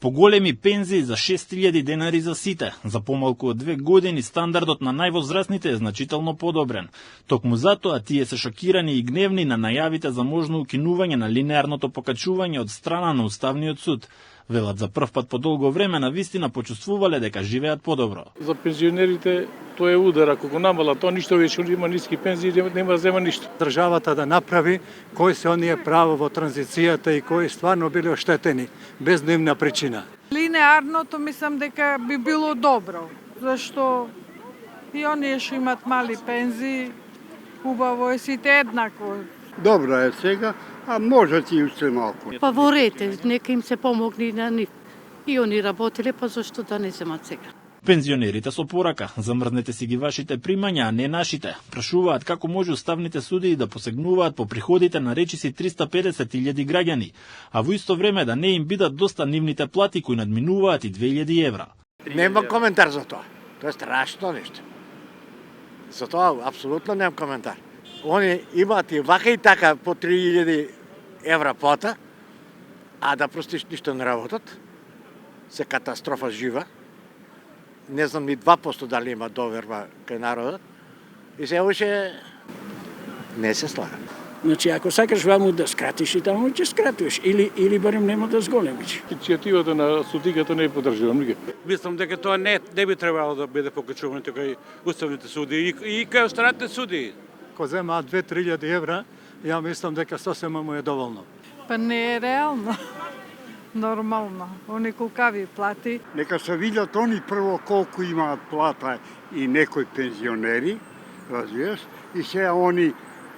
Поголеми пензии за 6.000 денари за сите. За помалку од 2 години стандардот на највозрастните е значително подобрен. Токму затоа тие се шокирани и гневни на најавите за можно укинување на линеарното покачување од страна на Уставниот суд. Велат за прв пат по долго време на вистина почувствувале дека живеат подобро. За пензионерите тоа е удар, ако го намала тоа ништо веќе има ниски пензии, нема зема ништо. Државата да направи кои се оние права во транзицијата и кои стварно биле оштетени без нивна причина. Линеарното мислам дека би било добро, зашто и оние што имат мали пензии, убаво е сите еднакво. Добро е сега, а може и уште малку. Па во ред, нека им се помогне на нив. И они работеле, па зашто да не земат сега? Пензионерите со порака, замрзнете си ги вашите примања, а не нашите. Прашуваат како може уставните судии да посегнуваат по приходите на речиси 350.000 граѓани, а во исто време да не им бидат доста нивните плати кои надминуваат и 2.000 евра. Нема коментар за тоа. Тоа е страшно нешто. За тоа апсолутно немам коментар. Они имаат и вака и така по 3.000 евра плата, а да простиш ништо не работат. Се катастрофа жива. Не знам ни 2% дали има доверба кај народот. И се уште не се слага. Значи, ако сакаш ваму да скратиш и таму ќе скратиш, или барем нема да зголемиш. Иницијативата на судиката не е подржувам. Мислам дека тоа не би требало да биде покачувано кај уставните суди и кај останатите суди. Ко земаат 2-3.000 евра, ја мислам дека сосема му е доволно. Па не е реално. Нормално. Они кулкави плати. Нека се видат они прво колку имаат плата и некои пензионери, разбираш, и сега они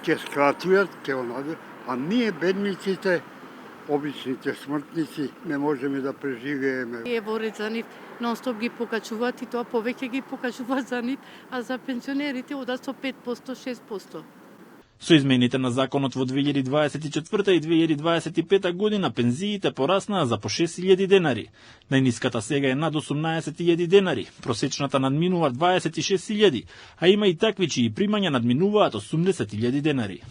ќе скратуваат, ќе онадат, а ние бедниците, обичните смртници, не можеме да преживееме. Е во ред за нив, нон-стоп ги покачуваат и тоа повеќе ги покачуваат за нив, а за пензионерите одат со 5%, 6%. Со измените на законот во 2024 и 2025 година пензиите пораснаа за по 6.000 денари. Најниската сега е над 18.000 денари, просечната надминува 26.000, а има и такви чии примања надминуваат 80.000 денари.